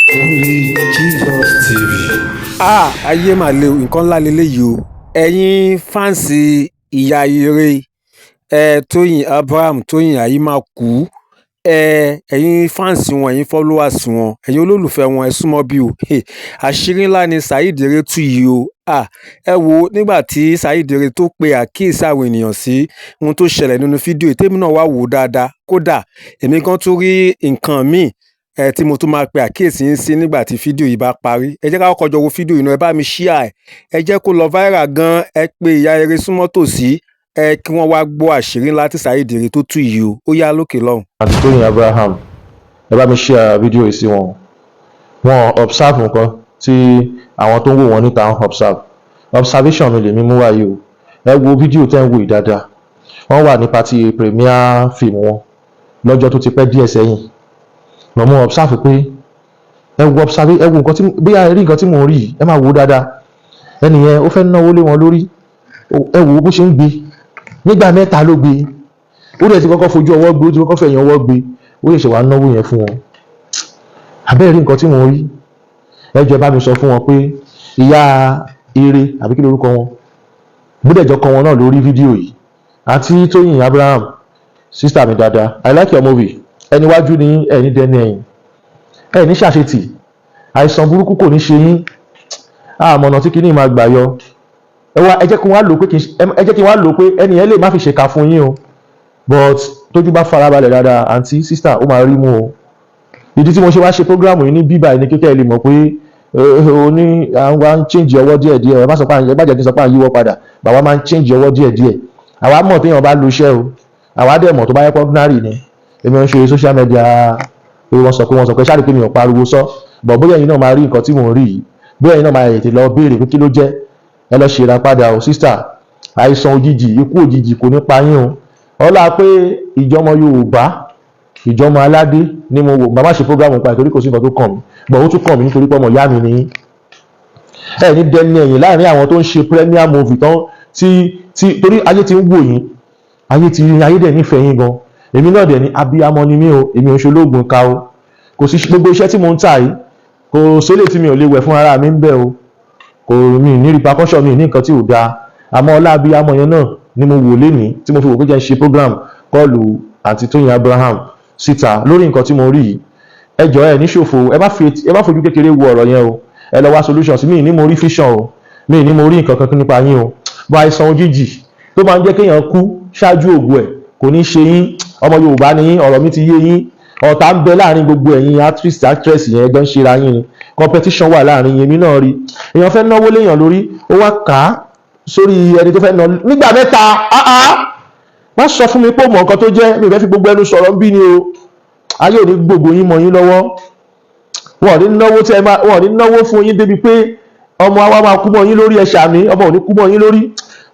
Only Jesus TV. Ayé mà le nǹkan ńlá leléyìí o. Ẹ̀yin fáǹsì Iya Ire, Toyin Abraham, Toyin Ayi máa kú. Ẹ̀yin fáǹsì wọn, ẹ̀yin followers wọn, ẹ̀yin olólùfẹ́ wọn, ẹ súnmọ́ bí o. Àṣírí ńlá ni Saheed Ire tú yìí o. Ẹ wo nígbà tí Saheed Ire tó pe àkíyèsí àwọn ènìyàn sí ohun tó ṣẹlẹ̀ nínú fídíò tèmi náà wá wò dáadáa. Kódà èmi gan tún rí nǹkan míì tí mo tún máa pe àkíyèsí yín sí nígbà tí fídíò yìí bá parí. Ẹ jẹ́ ká kọ́kọ́ jọ wo fídíò yìí náà, ẹ bá mi share ẹ jẹ́ kó lọ viral gan, ẹ pe Iya Ire súnmọ́ tòsí kí wọ́n wá gbọ́ àṣírí ńlá tí Saheed Ire tó tú yìí o. Ó yá lókè lọ́hùn. Àti Toyin Abraham, ẹ bá mi share fídíò yìí sí wọn. Wọ́n observe nǹkan tí àwọn tó ń wò wọ́n níta ń observe. Observation mi lèmi mú wáyé o. Ẹ wo fídíò tẹ́ ń wò yìí dáadáa. Wọ́n wà ní party premiere film wọn lọ́jọ́ tó ti pẹ́ díẹ̀ sẹ́yìn. Mo observe pé ẹ wo nǹkan tí bóyá ẹ rí nǹkan tí mò ń rí yìí, ẹ máa wò dáadáa. Ẹni yẹn ó fẹ́ náwó lé wọn lórí. Ẹ wo bó ṣe ń gbé. Nígbà mẹ́ta ló gbé. Ó dẹ̀ ti kọ́kọ́ fojú ọwọ́ gbé, ó ti kọ́kọ́ fẹ̀yìn ọwọ́ gbé. Ó lè ṣe wá náwó yẹn fún wọn. Àbẹ́ẹ̀ rí nǹkan tí mò ń rí. Ẹ jọ̀ọ́ bá mi sọ fún wọn pé Iya Ire àbí kí lórúkọ wọn. Bó dẹ̀ jọ kọ wọn náà lórí fídíò yìí. Àti Toyin Abraham, sister mi dáadáa. I like your movie. Ẹni wájú ni ẹni dẹni ẹ̀yìn. Ẹni ṣàṣetì. Àìsàn burúkú kò ní ṣe yín. Àmọ̀nà tí kìíní máa gbà yọ. Ẹ jẹ́ kí wọ́n á lò pé ẹni yẹn lè má fi ṣèkà fún yín o. But tójú bá farabalẹ̀ dáadáa, àǹtí sister ó máa rí mú o. Ìdí tí mo ṣe wá ṣe program yìí ní bíbá ẹni kékeré lè mọ̀ pé àwa ń change ọwọ́ díẹ̀díẹ̀. Ẹ má jẹ́ kí n sọ pé à ń yíwọ́ padà. Bàbá máa ń change ọwọ́ díẹ̀díẹ̀. Àwa mọ̀ téèyàn bá lo iṣẹ́ o. Àwa dẹ̀ mọ̀ tó bá yẹ pé ordinary ni. Èmi ń ṣe social media pé wọ́n sọ pé ṣáà rí pé mi ò pariwo sọ. Bọ̀ bóyá ẹ̀yin náà máa rí nǹkan tí mò ń rí yìí. Bóyá ẹ̀yin náà máa tètè lọ béèrè pé kí ló jẹ́. Ẹ lọ ṣe ìràpadà o sister. Àìsàn òjijì, ikú òjijì kò ní pa yín o. Ọlá pé ìjọmọ Yorùbá, ìjọmọ aládé ni mo wò. Màmá ṣe program pa ìtorí kò sí nǹkan tó kàn mí. Bọ̀ ó tún kàn mí nítorí pé ọmọ ìyá mi ni. Ẹ ní dẹni ẹ̀yìn láàrin àwọn tó ń ṣe premier movie tán torí ayé ti ń wò yín. Ayé dẹ̀ nífẹ̀ẹ́ yín gan. Èmi náà dẹ̀ ní abiyamọ ni mí o. Èmi ò ń ṣe ológun ká o. Kò sí gbogbo iṣẹ́ tí mo ń tà yìí. Kò sólè tí mi ò lè wẹ̀ fún ara mi ń bẹ̀ o. Kò mi ní repercussion mi ní nǹkan tí ò dáa. Àmọ́ ọlá abiyamọ yẹn náà ni mo wò lénìí tí mo fi wò pé jẹ́ ń ṣe program kọlù àti Toyin Abraham síta lórí nǹkan tí mo rí yìí. Ẹ jọ̀ọ́ ẹ ní ṣòfò, ẹ bá fojú kékeré wo ọ̀rọ̀ yẹn o. Ẹ lọ wá solutions. Mi ní mo rí vision o. Mi ní mo rí nǹkan kan nípa yín o. Bọ́ àìsàn òjijì tó máa ń jẹ́ kéèyàn kú ṣáájú ògo ẹ̀ kò ní ṣe yín. Ọmọ Yorùbá ni yín, ọ̀rọ̀ mi ti yé yín. Ọ̀tá ń bẹ láàrin gbogbo ẹ̀yin actress yẹn ẹgbẹ́ ń ṣe ra yín ni. Competition wà láàrin yín, èmi náà rí. Èèyàn fẹ́ náwó léèyàn lórí, ó wá kà á sórí ẹni tó fẹ́ ná nígbà mẹ́ta. Má sọ fún mi pé ó mọ nǹkan tó jẹ́, mi ò fẹ́ fi gbogbo ẹnu sọ̀rọ̀ bí ni o. Ayé ò ní gbogbo yín mọ yín lọ́wọ́. Wọ́n ò ní náwó fún yín débi pé ọmọ wa máa kú mọ́ yín lórí ẹ̀ṣà mi, ọmọ ò ní kú mọ́ yín lórí.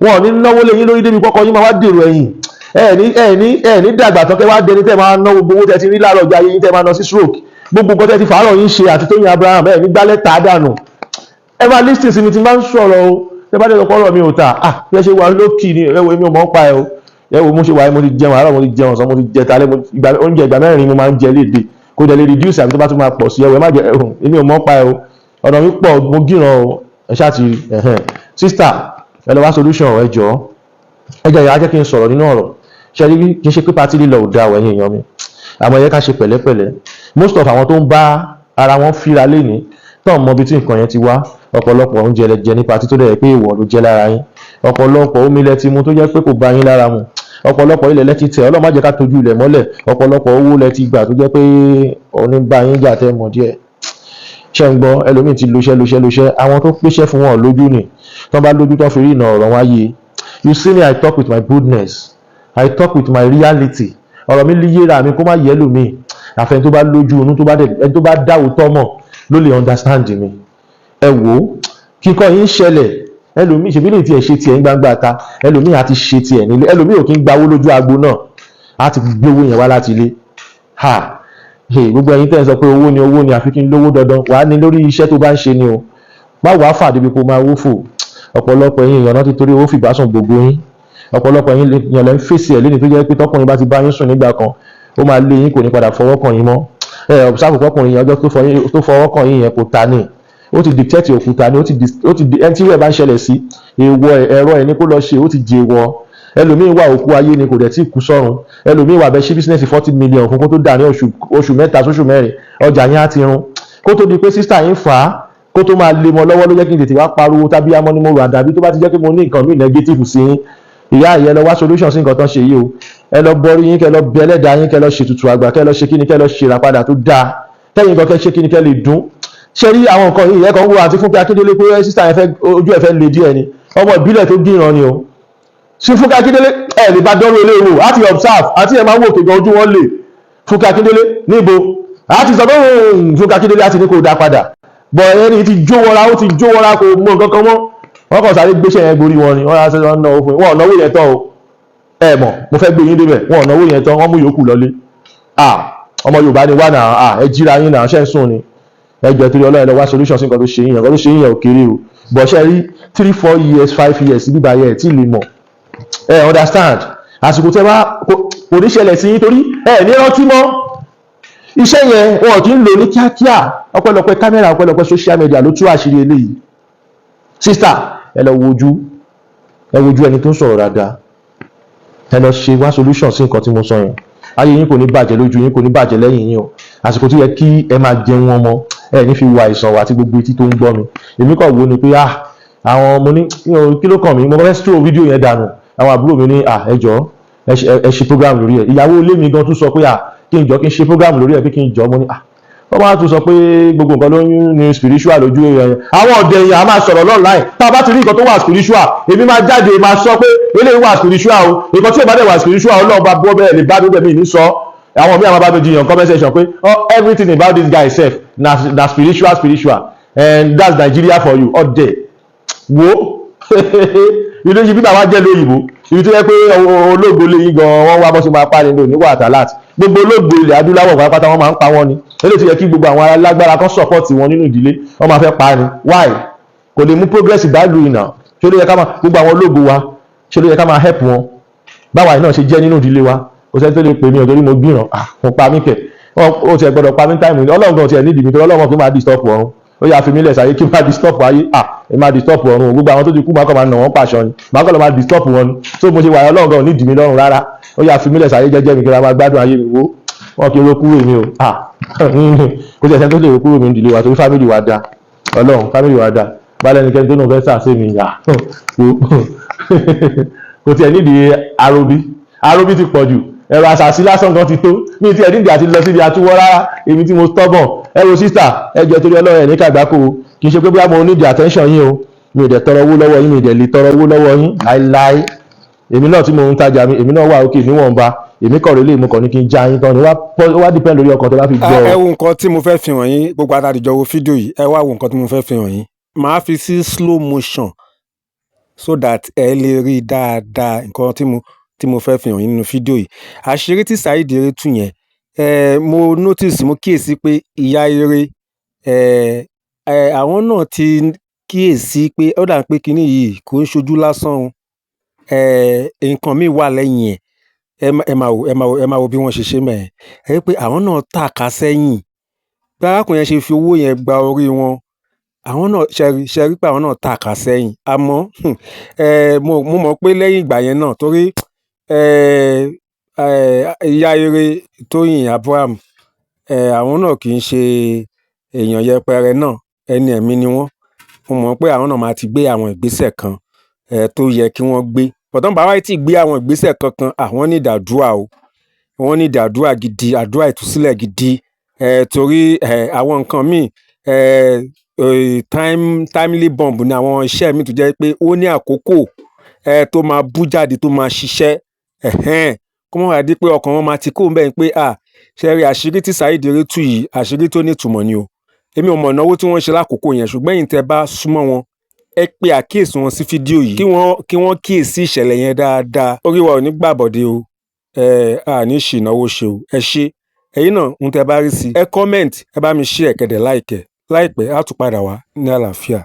Wọ́n ò ní náwó lé yín lórí débi pọ́kọ yín máa wá dèrò ẹ̀yìn. Ẹ ní dàgbà tán kẹ́ wá dẹni tẹ́ máa náwó gbogbo tẹ́ ti rí láàárọ̀ ọjọ́ ayé yín tẹ́ máa ná sí stroke. Gbogbo nǹkan tẹ́ ti fàárọ̀ yín ṣe àti Toyin Abraham ẹ ní gbálẹ̀ tà á dànù. Ẹ máa listen sí mi tí n bá ń sọ̀rọ̀ o. Tẹ́ bá dẹ̀ lọ́pọ̀ ọ̀rọ̀ mi ò tà. Bí ẹ ṣe wà lókì ni ẹ wo èmi ò mọ̀ ń pa ẹ o. Ẹ wo mo ṣe wà mo ti jẹun àárọ̀, mo ti jẹun ọ̀sán, mo ti jẹ talẹ́, oúnjẹ ìgbà mẹ́rin mo máa ń jẹ léde. Kó dẹ̀ lè reduce àbí tó bá tún máa pọ̀ sí ẹ wò ẹ má jẹ èmi ò mọ̀ ń pa ẹ o. Ọ̀nà mi pọ̀ mo gíran o. Ẹ ṣáà ti sister ẹ lọ wá solution ẹ jọ̀ọ́. Ẹ jẹ́ ìyá jẹ́ kí n sọ̀rọ̀ nínú ọ̀rọ̀. Ṣé rí kí n ṣe pé party lílọ ò dáa ẹ̀yin èèyàn mi. Àmọ́ ẹ ká ṣe pẹ̀lẹ́pẹ̀lẹ́. Most of àwọn tó ń bá ara wọn fíra lénìí tán mọ ibi tí nǹkan yẹn ti wá. Ọ̀pọ̀lọpọ̀ oúnjẹ lẹ jẹ ní party tó dẹ̀ pé ìwọ ló jẹ lára yín. Ọ̀pọ̀lọpọ̀ omi lẹ ti mu tó jẹ́ pé kò bá yín lára mu. Ọ̀pọ̀lọpọ̀ ilẹ̀ lẹ ti tẹ̀, Ọlọ́run má jẹ́ ká tójú ilẹ̀ mọ́lẹ̀. Ọ̀pọ̀lọpọ̀ owó lẹ ti gbà tó jẹ́ pé òní bá yín jà tẹ́ mọ̀ díẹ̀. Ṣé ń gbọ́ ẹlòmíì ti lóṣẹ́ àwọn tó pèsè fún wọn lójú ni. Tán bá lójú tán fi rí ìnà ọ̀rọ̀ wọn yé. You see me, I talk with my goodness. I talk with my reality. Ọ̀rọ̀ mi yéra mi kó má yẹ lómi. Àfẹn tó bá lójú inú tó bá dá òótọ́ mọ̀ ló lè understand mi. Ẹ wò kíkọ́ yín ṣẹlẹ̀. Ẹlòmíì ṣe bí lè tiẹ̀ ṣe tiẹ̀ ń gbangba ta. Ẹlòmíì àti ṣe tiẹ̀ nílé. Ẹlòmíì ò kí ń gbawó lójú agbo náà. Á ti gbé owó yẹn wá láti ilé. Gbogbo ẹ̀yin tẹ́ ń sọ pé owó ni àfi kí n lówó dandan. Wàá ní lórí iṣẹ́ tó bá ń ṣe ni o. Má wàá fà débi kó máa wó fò. Ọ̀pọ̀lọpọ̀ ẹ̀yin èèyàn náà ti torí owó fìbá sùn gbogbo yín. Ọ̀pọ̀lọpọ̀ ẹ̀yin èèyàn lẹ́ ń fèsì ẹ̀ lẹ́ni tó jẹ́ pé tọkùnrin bá ti bá yín sùn nígbà kan ó máa lé yín kò ní padà fọwọ́ kàn yín mọ́. observe pọkùnrin yẹn ọjọ́ tó fọwọ́ kàn yín yẹn kò ta ni, ó ti dictate òkúta ni, ó ti ẹni tí ìwé bá ń ṣẹlẹ̀ sí èèwọ̀ ẹ̀rọ ẹ̀ ní kó lọ ṣe, ó ti jẹ́wọ́. Ẹlòmíín wà òkú ayé ni kò dẹ̀ tí ì kú sọ́run. Ẹlòmíín wà bẹ́ẹ̀ ṣí bísínẹ́sì 40 million fún kó tó dà ní oṣù mẹ́ta sóṣù mẹ́rin ọjà yẹn á ti run. Kó tó di pé sísà yín fà á kó tó máa lé mọ́ lọ́wọ́ ló jẹ́ kí n tètè wá pariwo tàbí amọ́ ni mo rà dàbí tó bá ti jẹ́ pé mo ní nǹkan míì negative sí yín. Ìyá ìyẹn lọ wá solution sí nǹkan tó ń ṣe yìí o. Ẹ lọ bọrí yín, kẹ lọ bẹ ẹlẹ́dàá yín, kẹ lọ ṣètùtù àgbà, kẹ lọ ṣe kíni, kẹ lọ ṣèrà padà tó dáa. Kẹ́yìn kan kẹ ṣe kíni, kẹ lè dún. Ṣé rí àwọn nǹkan yìí ẹ̀kan wo àti Fúnkẹ́ Akíndélé pé sísà yẹn fẹ́ ojú ẹ̀ fẹ́ le díẹ̀ ni. Ọmọ ìbílẹ̀ tó gíran ni o. Sí Fúnkẹ́ Akíndélé ẹ̀ lè bá dánwó ilé ìwò àti observe àti ẹ̀ máa wò kégan ojú wọn lè. Fúnkẹ́ Akíndélé níbo àti sọ pé Fúnkẹ́ Akíndélé àti ní kò dá padà. Bọ̀ ẹni ti jó wọra, ó ti jó wọra kò mọ nǹkan kan mọ́. Wọ́n kàn sáré gbéṣẹ́ yẹn gorí wọn ni wọ́n á sọ ọ́n náwó fún wọn ò náwó yẹn tán o. Ẹ mọ̀ mo fẹ́ gbé yín débẹ̀ wọn ò náwó yẹn tán wọ́n mú yòókù lọlé. Ọmọ Yorùbá ni wà náà ẹ jíra yín náà ṣẹ́ ń sùn ni. Ẹ jẹ́ torí Ọlọ́run lọ wá solution sí nǹkan tó ṣe yín yẹn, nǹkan tó ṣe yín yẹn ò kéré o. Bọ̀ ṣe rí 3-4 years 5 years bíbá yẹn tí lè mọ̀. Ẹ understand àsìkò tẹ́ bá kò ní ṣẹlẹ̀ sí yín torí ẹ ní rántí mọ́. Iṣẹ́ yẹn wọn kì í lò ní kíákíá ọpẹ́lọpẹ́ kámẹ́rà ọpẹ́lọpẹ́ social media ló tú àṣírí eléyìí. Sister ẹ lọ wojú ẹni tó ń sọ̀rọ̀ dáadáa, ẹ lọ ṣe wá solution sí nǹkan tí mo sọ yẹn. Ayé yín kò ní bàjẹ́ lójú yín, kò ní bàjẹ́ lẹ́yìn yín o. Àsìkò tó yẹ kí ẹ máa jẹun ọmọ ẹ ní fi wà àìsàn wà àti gbogbo etí tó ń gbọ́ mi. Èmi kàn wo ni pé àwọn mo ní kí ló kàn mí, mo fẹ́ stroll fídíò yẹn dànù. Àwọn àbúrò mi ní ẹ jọ̀ọ́ ẹ ṣe program lórí ẹ̀. Ìyàwó ilé mi gan tún sọ pé kí n jọ kí n ṣe program lórí ẹ̀ pé kí n jọ mo ní wọ́n máa tún sọ pé gbogbo nǹkan ló ní spiritual lójú ẹ̀yẹn. Àwọn ọ̀dẹ̀ èèyàn á máa sọ̀rọ̀ online tá a bá ti rí nǹkan tó wà spiritual èmi máa jáde máa sọ pé eléyìí wà spiritual o, nǹkan tí ò bá dẹ̀ wà spiritual Ọlọ́run bá bọ́ bẹ́ẹ̀ lè bá dúdẹ̀ mí ní sọ. Àwọn míì àwọn bá mi jiyàn comment section pé everything about this guy sef na spiritual and that's Nigeria for you. Ọ̀dẹ̀ wo ilé yìí bí bàbá jẹ́ lóyìnbó ibi tó yẹ pé olóògbé lè yín gan wọ́n wá bọ́ sí máa pa nínú níwà àtàlát gbogbo olóògbé ilẹ̀ adúláwọ̀ pátápátá wọ́n máa ń pa wọ́n ni. Eléyìí tó yẹ kí gbogbo àwọn alágbára kan support wọn nínú ìdílé wọ́n máa fẹ́ pa ni. Why kò lè mú progress ìbálò ìnà. Ṣé ló yẹ ká máa gbogbo àwọn olóògbé wa ṣé ló yẹ ká máa help wọn báwa náà ṣe jẹ́ nínú ìdílé wa. Kò sẹ́ni tó lè pè mí o torí mo gbìràn mo pa mí kẹ̀ ó tiẹ̀ gbọ́dọ̀ pa mí táìmù Ọlọ́run gan tiẹ̀ nídìí mi torí Ọlọ́run kí n máa disturb ọ̀run ó yà fi mí lẹ̀ sáyé kí n máa disturb ayé ẹ máa disturb ọ̀run gbogbo àwọn tó ti kú máa kọ́ máa nà wọ́n pàṣọ ni máa kọ́ lọ́ máa disturb wọn ni tó mo ṣe wà Ọlọ́run gan nídìí mi lọ́rùn rárá ó yà fi mí lẹ̀ sáyé jẹ́jẹ́ mi kí n máa gbádùn ayé mi wo wọn kì í ro kúrò mi o kò tiẹ̀ sẹ́ni tó lè ro kúrò mi nídìílé wa torí fámìlì wa da Ọlọ́run fámìlì wa da bálẹ̀ ẹnikẹ́ni tó náà fẹ́ sàṣẹ́ mi yà kò tiẹ̀ nídìí aróbí ti pọ̀ jù ẹ̀rọ àṣàṣì lásán gan ti tó mi ti ẹ̀ nídìí àti lọ síbi àtúwọ́ rárá èmi tí mo stubborn ẹ wo sísà ẹ jẹ́ torí Ọlọ́run ẹ̀ ní kàgbákò kì í ṣe pé bí mo nídìí attention yín o mi ò dẹ̀ tọrọ owó lọ́wọ́ yín mi ò dẹ̀ lè tọrọ owó lọ́wọ́ yín láíláí èmi náà tí mo ń tajà mi èmi náà wà òkè níwọ̀nba èmi kọ̀ rélé mo kàn ní kí n já yín tán ni ó wá depend lórí ọkàn tó bá fi gbọ́. ẹ wo nǹkan tí mo fẹ́ fi hàn yín gbogbo àtàdìjọ wo fídíò yìí ẹ wá wo nǹkan tí mo fẹ́ fi hàn yín màá fi sí slow motion so that ẹ lè rí dáadáa nǹkan tí mo fẹ́ fi hàn yín nínú fídíò yìí. Àṣírí tí Saheed Ire tú yẹn mo notice mo kíyèsí pé Iya Ire àwọn náà ti kíyèsí pé ó dà pé kinní yìí kò ń ṣojú lásán nǹkan míì wà lẹ́yìn ẹ máa wo bí wọ́n ṣe mẹ́ẹ̀ ẹ rí pé àwọn náà tàka sẹ́yìn bí arákùnrin yẹn ṣe fi owó yẹn gba orí wọn àwọn náà ṣe rí pé àwọn náà tàka sẹ́yìn àmọ́ mo mọ̀ pé lẹ́yìn ìgbà yẹn náà torí Iya Ire Toyin Abraham àwọn náà kì í ṣe èèyàn yẹpẹrẹ náà ẹni ẹ̀mí ni wọ́n mo mọ̀ pé àwọn náà máa ti gbé àwọn ìgbésẹ̀ kan tó yẹ kí wọ́n gbé bọ̀dán bàbá tí gbé àwọn ìgbésẹ̀ kankan àwọn ní ìdàdúrà o wọ́n ní ìdàdúrà gidi àdúrà ìtúsílẹ̀ gidi torí àwọn nǹkan míì timely bomb ni àwọn iṣẹ́ mi tó jẹ́ pé ó ní àkókò tó máa bú jáde tó máa ṣiṣẹ́ kó mọ̀ wá dé pé ọkàn wọn máa ti kó bẹ́ẹ̀ pé ṣe rí àṣírí tí Saheed Ire tú yìí àṣírí tó ní ìtumọ̀ ni o èmi ò mọ̀ ìnáwó tí wọ́n ṣe lákòókò yẹn ṣùgbọ́n yìí tẹ́ bá súnmọ́ wọn ẹ pe àkíyèsí wọn sí fídíò yìí kí wọ́n kíyèsí ìṣẹ̀lẹ̀ yẹn dáadáa orí wa ò ní gbàbọ̀dé o ní ṣìnáwó ṣe o ẹ ṣe ẹ̀yin náà ń tẹ́ bá rí sí ẹ comment ẹ bá mi share kẹ̀dẹ̀ láìpẹ́ á tún padà wá ní àlàáfíà.